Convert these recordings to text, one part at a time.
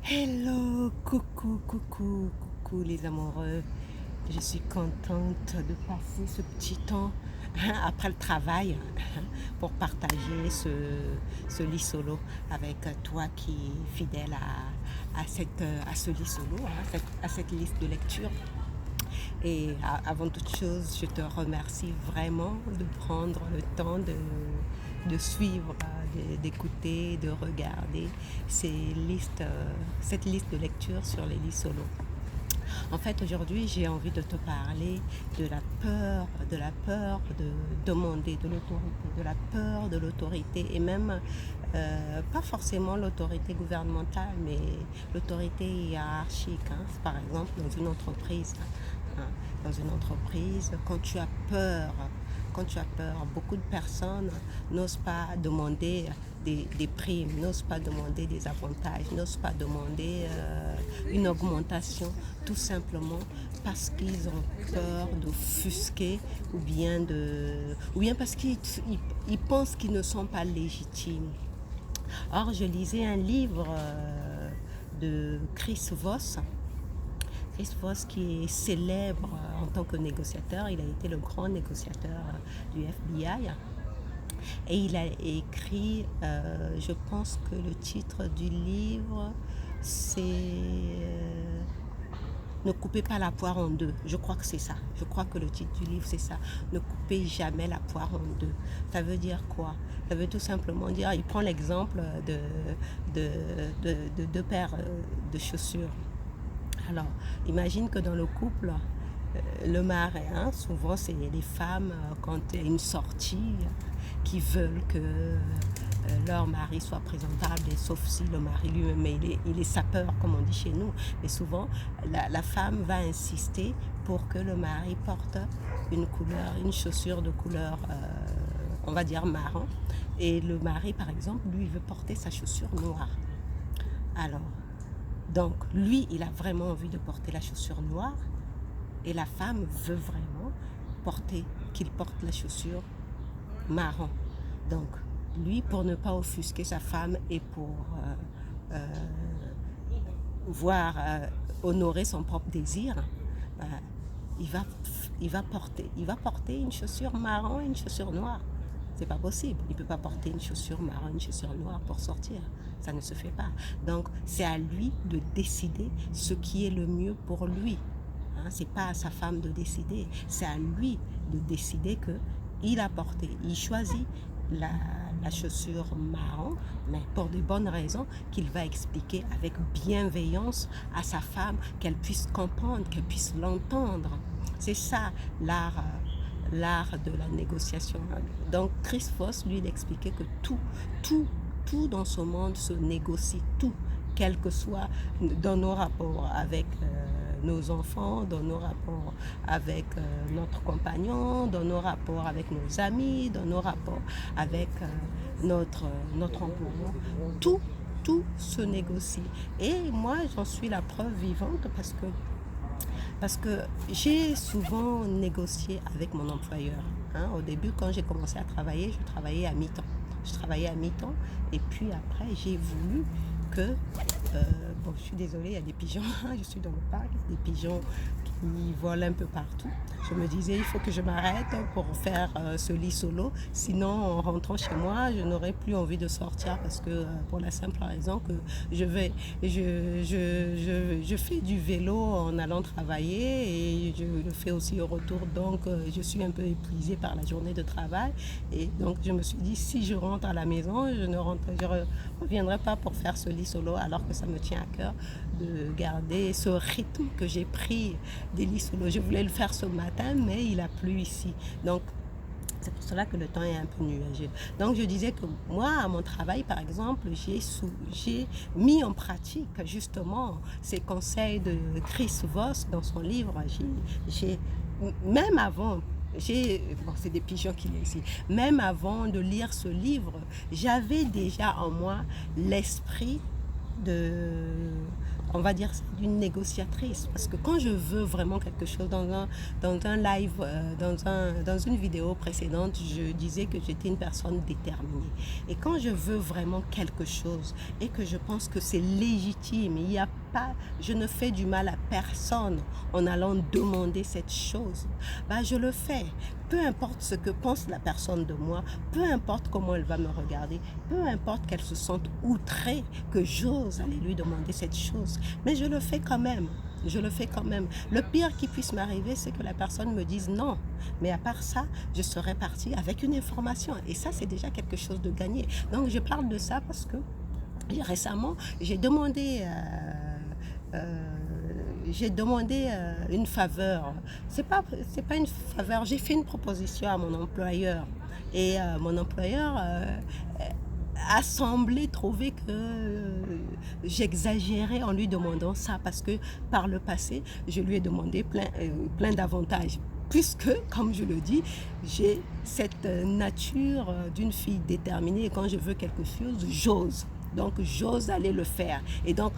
Hello, coucou les amoureux. Je suis contente de passer ce petit temps après le travail pour partager ce lit solo avec toi qui est fidèle à ce lit solo, à cette liste de lecture. Et avant toute chose, je te remercie vraiment de prendre le temps de suivre, d'écouter, de regarder cette liste de lecture sur les lits solos. En fait, aujourd'hui, j'ai envie de te parler de la peur de demander de la peur de l'autorité et même pas forcément l'autorité gouvernementale, mais l'autorité hiérarchique. Par exemple, dans une entreprise, dans une entreprise, quand tu as peur, beaucoup de personnes n'osent pas demander des primes, n'osent pas demander des avantages, n'osent pas demander une augmentation, tout simplement parce qu'ils ont peur d'offusquer ou bien parce qu'ils pensent qu'ils ne sont pas légitimes. Or, je lisais un livre de Chris Voss qui est célèbre en tant que négociateur. Il a été le grand négociateur du FBI. Et il a écrit, je pense que le titre du livre, c'est Ne coupez pas la poire en deux. Je crois que c'est ça. Je crois que le titre du livre, c'est ça. Ne coupez jamais la poire en deux. Ça veut dire quoi? Ça veut tout simplement dire, il prend l'exemple de deux paires de chaussures. Alors, imagine que dans le couple, le mari, souvent c'est les femmes, quand il y a une sortie, qui veulent que leur mari soit présentable, et sauf si le mari lui-même, il est sapeur, comme on dit chez nous. Mais souvent, la femme va insister pour que le mari porte une chaussure de couleur, on va dire marron. Et le mari, par exemple, lui, veut porter sa chaussure noire. Alors, donc, lui, il a vraiment envie de porter la chaussure noire et la femme veut vraiment qu'il porte la chaussure marron. Donc, lui, pour ne pas offusquer sa femme et pour honorer son propre désir, il va porter une chaussure marron et une chaussure noire. C'est pas possible. Il ne peut pas porter une chaussure marron, une chaussure noire pour sortir. Ça ne se fait pas. Donc, c'est à lui de décider ce qui est le mieux pour lui. C'est pas à sa femme de décider. C'est à lui de décider il choisit la chaussure marron, mais pour de bonnes raisons qu'il va expliquer avec bienveillance à sa femme, qu'elle puisse comprendre, qu'elle puisse l'entendre. C'est ça l'art de la négociation. Donc Chris Voss, lui, il expliquait que tout dans ce monde se négocie, tout, quel que soit dans nos rapports avec nos enfants, dans nos rapports avec notre compagnon, dans nos rapports avec nos amis, dans nos rapports avec notre employeur. Tout se négocie. Et moi, j'en suis la preuve vivante parce que j'ai souvent négocié avec mon employeur. Au début, quand j'ai commencé à travailler, je travaillais à mi-temps. Et puis après, j'ai voulu que... je suis désolée, il y a des pigeons. Je suis dans le parc, des pigeons qui volent un peu partout. Je me disais, il faut que je m'arrête pour faire ce lit solo. Sinon, en rentrant chez moi, je n'aurais plus envie de sortir parce que, pour la simple raison que je fais du vélo en allant travailler et je le fais aussi au retour. Donc, je suis un peu épuisée par la journée de travail. Et donc, je me suis dit, si je rentre à la maison, je ne reviendrai pas pour faire ce lit solo alors que ça me tient à cœur de garder ce rythme que j'ai pris des lits solo. Je voulais le faire ce matin, mais il a plu ici. Donc, c'est pour cela que le temps est un peu nuageux. Donc, je disais que moi, à mon travail, par exemple, j'ai mis en pratique justement ces conseils de Chris Voss dans son livre. Même avant, c'est des pigeons qu'il y a ici. Même avant de lire ce livre, j'avais déjà en moi l'esprit de on va dire, d'une négociatrice. Parce que quand je veux vraiment quelque chose dans un live, dans une vidéo précédente, je disais que j'étais une personne déterminée. Et quand je veux vraiment quelque chose et que je pense que c'est légitime, il y a pas, je ne fais du mal à personne en allant demander cette chose, bah je le fais. Peu importe ce que pense la personne de moi, peu importe comment elle va me regarder, peu importe qu'elle se sente outrée que j'ose aller lui demander cette chose. Mais je le fais quand même. Je le fais quand même. Le pire qui puisse m'arriver, c'est que la personne me dise non. Mais à part ça, je serais partie avec une information. Et ça, c'est déjà quelque chose de gagné. Donc, je parle de ça parce que récemment, j'ai demandé une faveur. C'est pas une faveur. J'ai fait une proposition à mon employeur. Et mon employeur a semblé trouver que j'exagérais en lui demandant ça parce que par le passé, je lui ai demandé plein d'avantages. Puisque, comme je le dis, j'ai cette nature d'une fille déterminée et quand je veux quelque chose, j'ose. Donc, j'ose aller le faire. Et donc,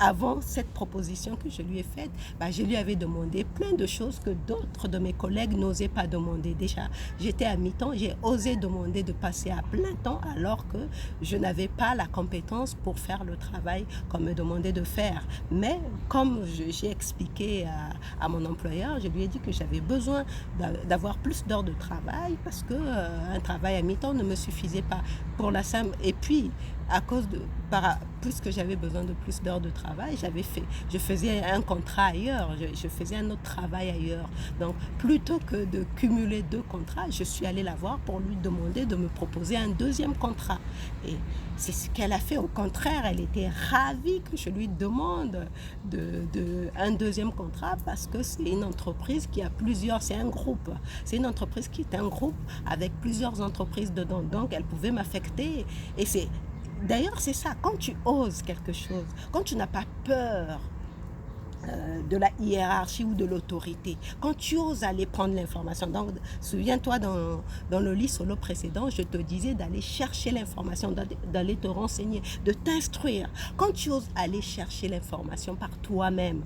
avant cette proposition que je lui ai faite, bah, je lui avais demandé plein de choses que d'autres de mes collègues n'osaient pas demander. Déjà, j'étais à mi-temps, j'ai osé demander de passer à plein temps alors que je n'avais pas la compétence pour faire le travail qu'on me demandait de faire. Mais comme j'ai expliqué à mon employeur, je lui ai dit que j'avais besoin d'avoir plus d'heures de travail parce que un travail à mi-temps ne me suffisait pas pour la simple. Et puis, puisque j'avais besoin de plus d'heures de travail, je faisais un contrat ailleurs, je faisais un autre travail ailleurs. Donc, plutôt que de cumuler 2 contrats, je suis allée la voir pour lui demander de me proposer un deuxième contrat. Et c'est ce qu'elle a fait. Au contraire, elle était ravie que je lui demande un deuxième contrat parce que c'est une entreprise qui a c'est un groupe. C'est une entreprise qui est un groupe avec plusieurs entreprises dedans. Donc, elle pouvait m'affecter. Et d'ailleurs, c'est ça, quand tu oses quelque chose, quand tu n'as pas peur de la hiérarchie ou de l'autorité, quand tu oses aller prendre l'information. Donc, souviens-toi, dans le lit solo précédent, je te disais d'aller chercher l'information, d'aller te renseigner, de t'instruire. Quand tu oses aller chercher l'information par toi-même,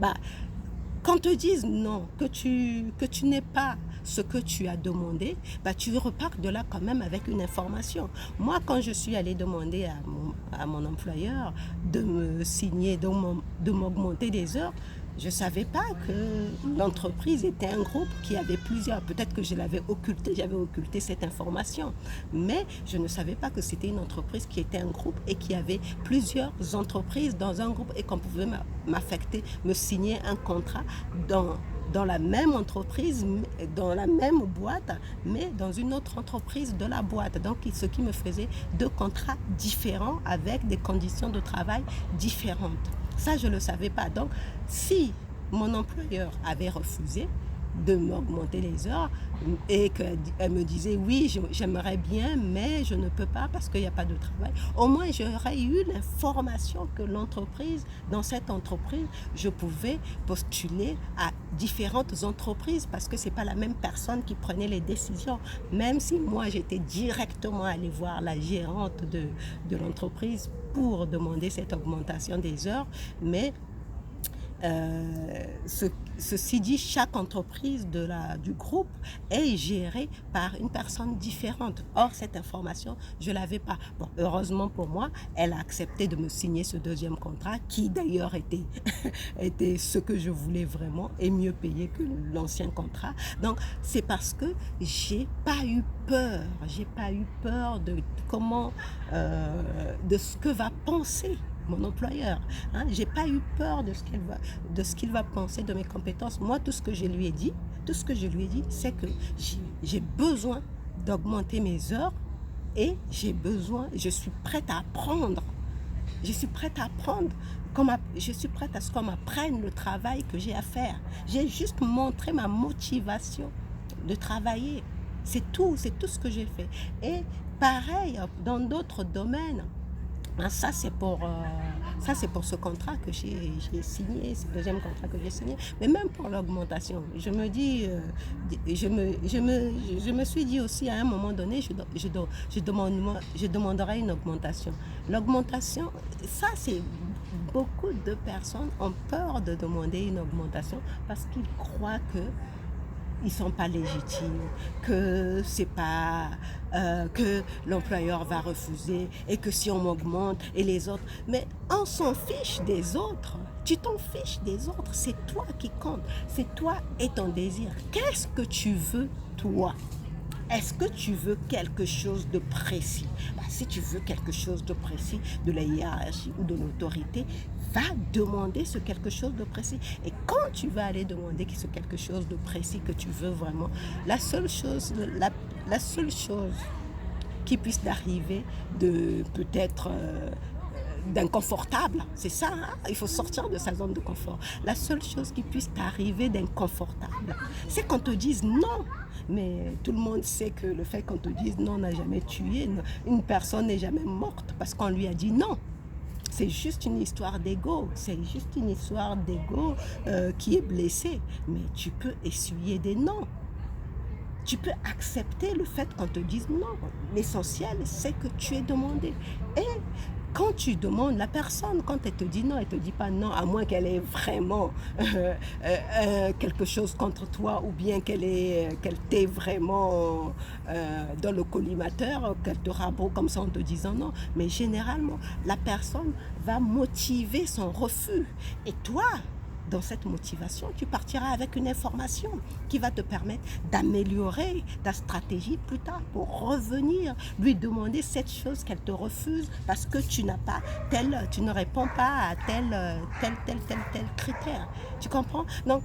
bah, quand te disent non, que tu n'es pas ce que tu as demandé, bah, tu repars de là quand même avec une information. Moi, quand je suis allée demander à mon employeur de me signer, de m'augmenter des heures, je ne savais pas que l'entreprise était un groupe qui avait plusieurs. Peut-être que j'avais occulté cette information. Mais je ne savais pas que c'était une entreprise qui était un groupe et qui avait plusieurs entreprises dans un groupe et qu'on pouvait m'affecter, me signer un contrat dans la même entreprise, dans la même boîte, mais dans une autre entreprise de la boîte. Donc, ce qui me faisait 2 contrats différents avec des conditions de travail différentes. Ça, je ne le savais pas. Donc, si mon employeur avait refusé de m'augmenter les heures et qu'elle me disait oui, j'aimerais bien, mais je ne peux pas parce qu'il n'y a pas de travail, au moins j'aurais eu l'information que dans cette entreprise, je pouvais postuler à différentes entreprises parce que ce n'est pas la même personne qui prenait les décisions. Même si moi, j'étais directement allée voir la gérante de l'entreprise pour demander cette augmentation des heures, mais ceci dit, chaque entreprise du groupe est gérée par une personne différente. Or, cette information, je ne l'avais pas. Bon, heureusement pour moi, elle a accepté de me signer ce deuxième contrat qui d'ailleurs était ce que je voulais vraiment et mieux payé que l'ancien contrat. Donc, c'est parce que j'ai pas eu peur. J'ai pas eu peur de ce que va penser mon employeur. J'ai pas eu peur de ce qu'il va penser de mes compétences. Moi, tout ce que je lui ai dit, c'est que j'ai besoin d'augmenter mes heures et je suis prête à apprendre. Je suis prête à apprendre. Je suis prête à ce qu'on m'apprenne le travail que j'ai à faire. J'ai juste montré ma motivation de travailler. C'est tout ce que j'ai fait. Et pareil, dans d'autres domaines, Ah, ça, c'est pour ce contrat que j'ai signé, c'est le deuxième contrat que j'ai signé. Mais même pour l'augmentation, je me dis, je me suis dit aussi à un moment donné, je demanderai une augmentation. L'augmentation, ça, c'est beaucoup de personnes ont peur de demander une augmentation parce qu'ils croient que ils sont pas légitimes, que c'est pas que l'employeur va refuser et que si on m'augmente et les autres, mais on s'en fiche des autres. Tu t'en fiches des autres, c'est toi qui compte, c'est toi et ton désir. Qu'est-ce que tu veux toi? Est-ce que tu veux quelque chose de précis? Si tu veux quelque chose de précis, de la hiérarchie ou de l'autorité, va demander ce quelque chose de précis. Et quand tu vas aller demander ce quelque chose de précis que tu veux vraiment, la seule chose qui puisse t'arriver de peut-être d'inconfortable, c'est ça, hein? Il faut sortir de sa zone de confort. La seule chose qui puisse t'arriver d'inconfortable, c'est qu'on te dise non. Mais tout le monde sait que le fait qu'on te dise non n'a jamais tué. Une personne n'est jamais morte parce qu'on lui a dit non. C'est juste une histoire d'ego. C'est juste une histoire d'ego qui est blessée. Mais tu peux essuyer des noms. Tu peux accepter le fait qu'on te dise non. L'essentiel, c'est que tu es demandé. Et quand tu demandes, la personne, quand elle te dit non, elle ne te dit pas non, à moins qu'elle ait vraiment quelque chose contre toi ou bien qu'elle t'ait vraiment dans le collimateur, qu'elle te rabote comme ça en te disant non. Mais généralement, la personne va motiver son refus. Et toi, dans cette motivation, tu partiras avec une information qui va te permettre d'améliorer ta stratégie plus tard pour revenir lui demander cette chose qu'elle te refuse parce que tu ne réponds pas à tel critère. Tu comprends? Donc,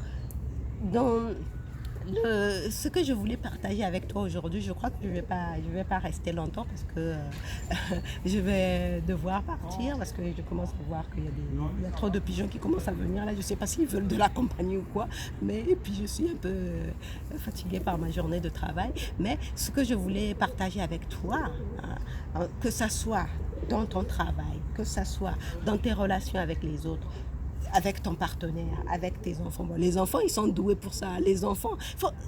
ce que je voulais partager avec toi aujourd'hui, je crois que je vais pas rester longtemps parce que je vais devoir partir parce que je commence à voir qu'il y a trop de pigeons qui commencent à venir là. Je ne sais pas s'ils veulent de la compagnie ou quoi, mais et puis je suis un peu fatiguée par ma journée de travail. Mais ce que je voulais partager avec toi, que ça soit dans ton travail, que ça soit dans tes relations avec les autres, avec ton partenaire, avec tes enfants. Bon, les enfants, ils sont doués pour ça. Les enfants,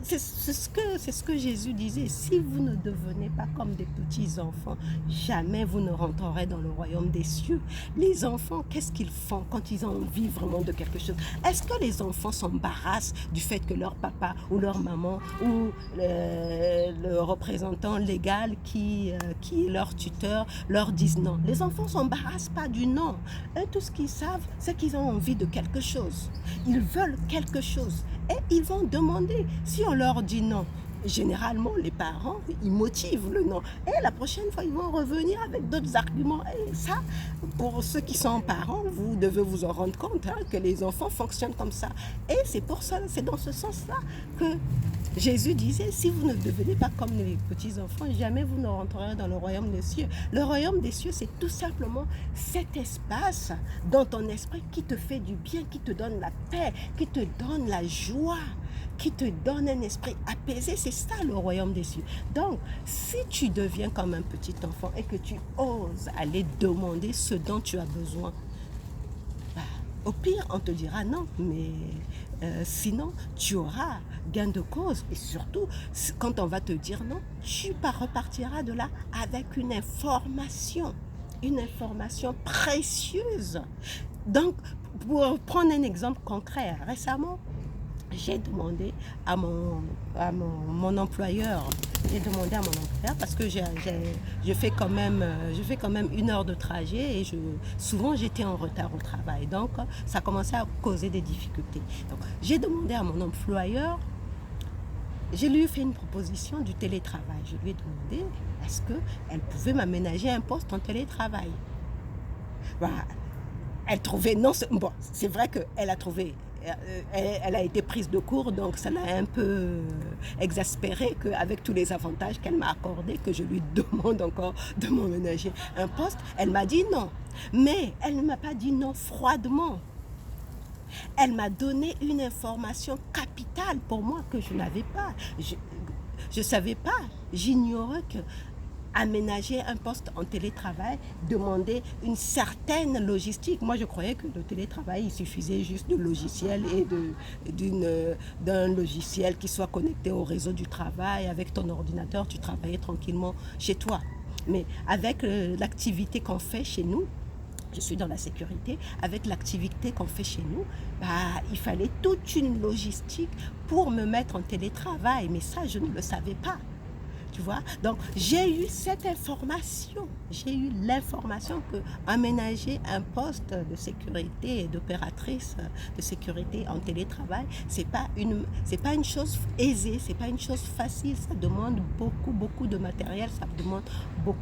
c'est ce que Jésus disait. Si vous ne devenez pas comme des petits enfants, jamais vous ne rentrerez dans le royaume des cieux. Les enfants, qu'est-ce qu'ils font quand ils ont envie vraiment de quelque chose? Est-ce que les enfants s'embarrassent du fait que leur papa ou leur maman ou le représentant légal qui est leur tuteur leur disent non? Les enfants ne s'embarrassent pas du non. Eux, tout ce qu'ils savent, c'est qu'ils ont envie de quelque chose. Ils veulent quelque chose et ils vont demander. Si on leur dit non, généralement les parents, ils motivent le non. Et la prochaine fois, ils vont revenir avec d'autres arguments. Et ça, pour ceux qui sont parents, vous devez vous en rendre compte que les enfants fonctionnent comme ça. Et c'est pour ça, c'est dans ce sens-là que Jésus disait, si vous ne devenez pas comme les petits-enfants, jamais vous ne rentrerez dans le royaume des cieux. Le royaume des cieux, c'est tout simplement cet espace dans ton esprit qui te fait du bien, qui te donne la paix, qui te donne la joie, qui te donne un esprit apaisé. C'est ça le royaume des cieux. Donc, si tu deviens comme un petit enfant et que tu oses aller demander ce dont tu as besoin, au pire, on te dira non, mais sinon, tu auras gain de cause. Et surtout, quand on va te dire non, tu repartiras de là avec une information précieuse. Donc, pour prendre un exemple concret, récemment, j'ai demandé à mon employeur, parce que je fais quand même 1 heure de trajet et souvent j'étais en retard au travail. Donc ça commençait à causer des difficultés. Donc j'ai demandé à mon employeur, je lui ai fait une proposition du télétravail. Je lui ai demandé est-ce qu'elle pouvait m'aménager un poste en télétravail. Elle trouvait, non, bon, c'est vrai qu'elle a trouvé, elle a été prise de court, donc ça l'a un peu exaspérée qu'avec tous les avantages qu'elle m'a accordés, que je lui demande encore de m'emménager un poste, elle m'a dit non. Mais elle ne m'a pas dit non froidement. Elle m'a donné une information capitale pour moi que je n'avais pas. Je ne savais pas, j'ignorais que aménager un poste en télétravail demandait une certaine logistique. Moi, je croyais que le télétravail, il suffisait juste de logiciel et d'un logiciel qui soit connecté au réseau du travail. Avec ton ordinateur, tu travaillais tranquillement chez toi. Mais avec l'activité qu'on fait chez nous, je suis dans la sécurité, avec l'activité qu'on fait chez nous, il fallait toute une logistique pour me mettre en télétravail. Mais ça, je ne le savais pas. Tu vois? Donc, j'ai eu cette information. J'ai eu l'information que aménager un poste de sécurité et d'opératrice de sécurité en télétravail, c'est pas une chose aisée, c'est pas une chose facile. Ça demande beaucoup de matériel, ça demande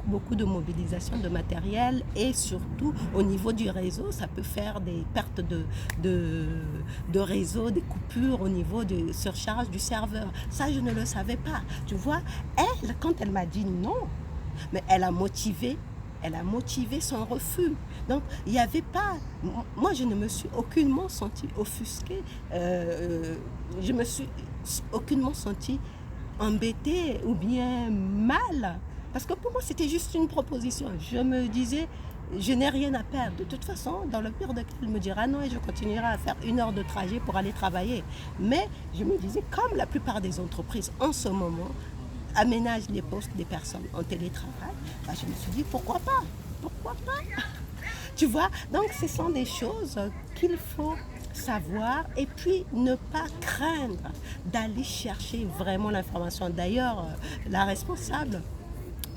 beaucoup de mobilisation de matériel et surtout au niveau du réseau, ça peut faire des pertes de réseau, des coupures au niveau de surcharge du serveur. Ça, je ne le savais pas. Tu vois? Quand elle m'a dit non, mais elle a motivé son refus. Donc, il n'y avait pas... Moi, je ne me suis aucunement sentie offusquée. Je me suis aucunement sentie embêtée ou bien mal. Parce que pour moi, c'était juste une proposition. Je me disais, je n'ai rien à perdre. De toute façon, dans le pire des cas, elle me dira non et je continuerai à faire 1 heure de trajet pour aller travailler. Mais je me disais, comme la plupart des entreprises en ce moment aménagent les postes des personnes en télétravail, je me suis dit pourquoi pas. Tu vois, donc ce sont des choses qu'il faut savoir et puis ne pas craindre d'aller chercher vraiment l'information. D'ailleurs, la responsable,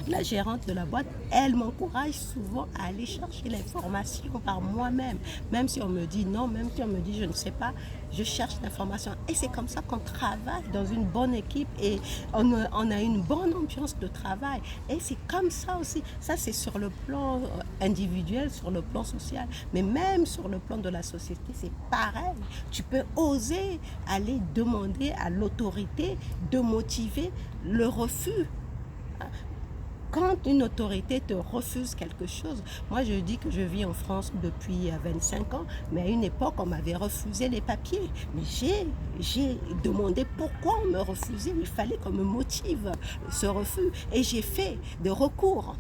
la gérante de la boîte, elle m'encourage souvent à aller chercher l'information par moi-même. Même si on me dit non, même si on me dit je ne sais pas, je cherche l'information. Et c'est comme ça qu'on travaille dans une bonne équipe et on a une bonne ambiance de travail. Et c'est comme ça aussi. Ça, c'est sur le plan individuel, sur le plan social. Mais même sur le plan de la société, c'est pareil. Tu peux oser aller demander à l'autorité de motiver le refus. Quand une autorité te refuse quelque chose, moi je dis que je vis en France depuis 25 ans, mais à une époque on m'avait refusé les papiers. Mais j'ai demandé pourquoi on me refusait, il fallait qu'on me motive ce refus. Et j'ai fait des recours.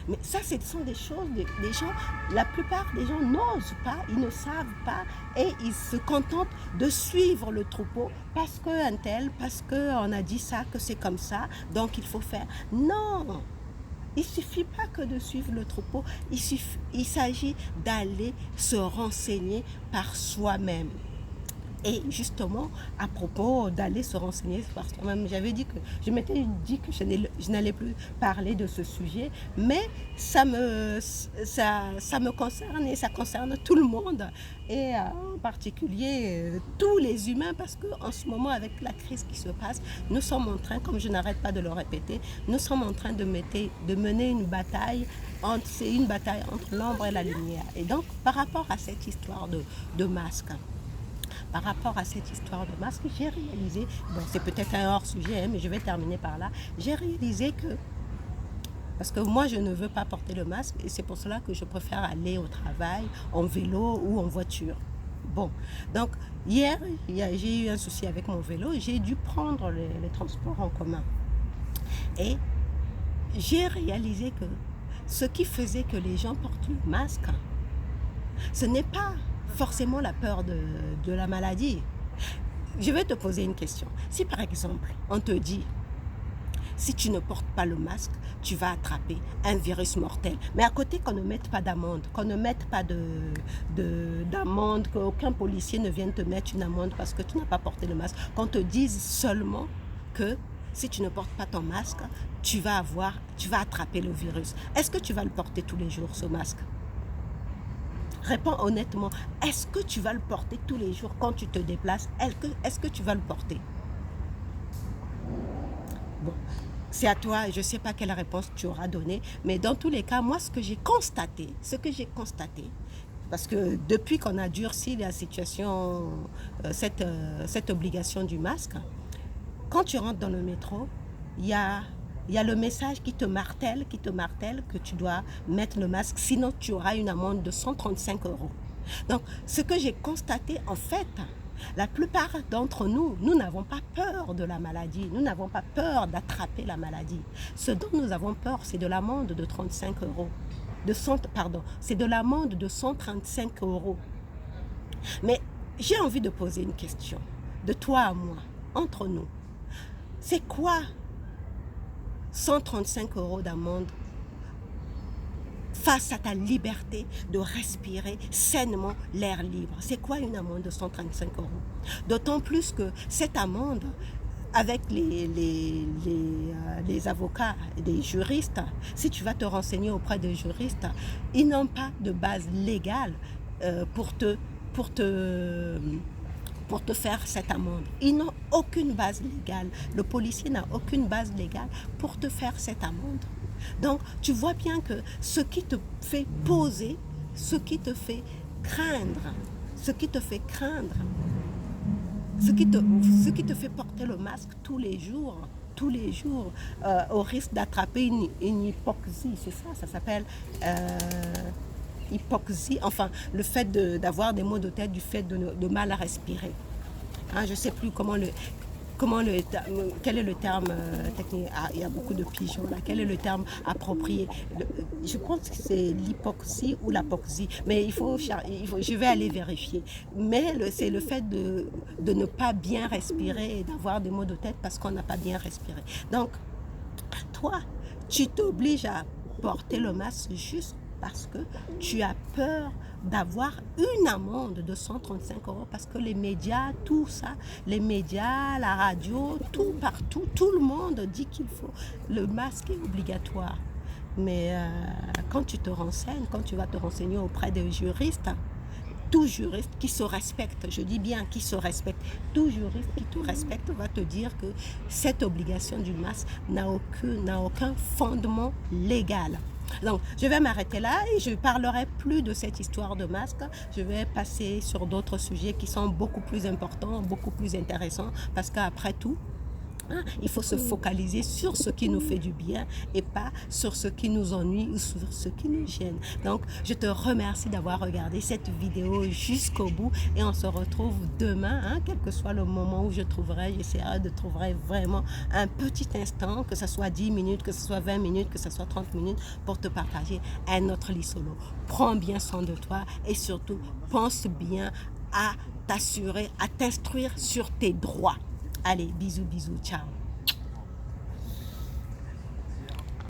Mais ça, ce sont des choses, des gens, la plupart des gens n'osent pas, ils ne savent pas et ils se contentent de suivre le troupeau parce qu'un tel, parce qu'on a dit ça, que c'est comme ça, donc il faut faire. Non! Il ne suffit pas que de suivre le troupeau, il s'agit d'aller se renseigner par soi-même. Et justement, à propos d'aller se renseigner par soi-même, je m'étais dit que je n'allais plus parler de ce sujet, mais ça me concerne et ça concerne tout le monde, et en particulier tous les humains, parce qu'en ce moment, avec la crise qui se passe, nous sommes en train, comme je n'arrête pas de le répéter, nous sommes en train de mener une bataille, c'est une bataille entre l'ombre et la lumière. Et donc, par rapport à cette histoire de masque, j'ai réalisé, bon, c'est peut-être un hors-sujet, mais je vais terminer par là, j'ai réalisé que, parce que moi je ne veux pas porter le masque, et c'est pour cela que je préfère aller au travail en vélo ou en voiture. Bon, donc hier, j'ai eu un souci avec mon vélo, j'ai dû prendre les transports en commun. Et j'ai réalisé que ce qui faisait que les gens portent le masque, ce n'est pas forcément la peur de la maladie. Je vais te poser une question. Si par exemple, on te dit, si tu ne portes pas le masque, tu vas attraper un virus mortel. Mais à côté, qu'on ne mette pas d'amende, qu'on ne mette pas d'amende, qu'aucun policier ne vienne te mettre une amende parce que tu n'as pas porté le masque, qu'on te dise seulement que si tu ne portes pas ton masque, tu vas attraper le virus. Est-ce que tu vas le porter tous les jours, ce masque ? Réponds honnêtement, est-ce que tu vas le porter tous les jours quand tu te déplaces? Est-ce que tu vas le porter? Bon, c'est à toi, je ne sais pas quelle réponse tu auras donnée, mais dans tous les cas, moi, ce que j'ai constaté, parce que depuis qu'on a durci la situation, cette obligation du masque, quand tu rentres dans le métro, il y a le message qui te martèle que tu dois mettre le masque, sinon tu auras une amende de 135 €. Donc, ce que j'ai constaté, en fait, La plupart d'entre nous, nous n'avons pas peur de la maladie. Nous n'avons pas peur d'attraper la maladie. Ce dont nous avons peur, c'est de l'amende de 35 euros. C'est de l'amende de 135 euros. Mais j'ai envie de poser une question, de toi à moi, entre nous. C'est quoi 135 euros d'amende face à ta liberté de respirer sainement l'air libre? C'est quoi une amende de 135 euros? D'autant plus que cette amende, avec les avocats, des juristes, si tu vas te renseigner auprès des juristes, ils n'ont pas de base légale pour te faire cette amende. Ils n'ont aucune base légale. Le policier n'a aucune base légale pour te faire cette amende. Donc, tu vois bien que ce qui te fait poser, ce qui te fait craindre, ce qui te fait porter le masque tous les jours, au risque d'attraper une hypoxie, c'est ça, ça s'appelle hypoxie, enfin, le fait d'avoir des maux de tête du fait de mal à respirer. Hein, je ne sais plus quel est le terme technique. Ah, il y a beaucoup de pigeons là. Quel est le terme approprié? Je pense que c'est l'hypoxie ou l'apoxie, mais je vais aller vérifier. Mais c'est le fait de ne pas bien respirer et d'avoir des maux de tête parce qu'on n'a pas bien respiré. Donc, toi, tu t'obliges à porter le masque juste parce que tu as peur d'avoir une amende de 135 euros parce que les médias, tout ça, les médias, la radio, tout partout, tout le monde dit qu'il faut. Le masque est obligatoire. Mais quand tu te renseignes, quand tu vas te renseigner auprès des juristes, tout juriste qui se respecte, je dis bien qui se respecte, tout juriste qui te respecte va te dire que cette obligation du masque n'a aucun fondement légal. Donc, je vais m'arrêter là et je ne parlerai plus de cette histoire de masque. Je vais passer sur d'autres sujets qui sont beaucoup plus importants, beaucoup plus intéressants, parce qu'après tout, il faut se focaliser sur ce qui nous fait du bien et pas sur ce qui nous ennuie ou sur ce qui nous gêne. Donc, je te remercie d'avoir regardé cette vidéo jusqu'au bout et on se retrouve demain, quel que soit le moment où j'essaierai de trouver vraiment un petit instant, que ce soit 10 minutes, que ce soit 20 minutes, que ce soit 30 minutes pour te partager un autre lit solo. Prends bien soin de toi et surtout, pense bien à t'assurer, à t'instruire sur tes droits. Allez, bisous, bisous, ciao.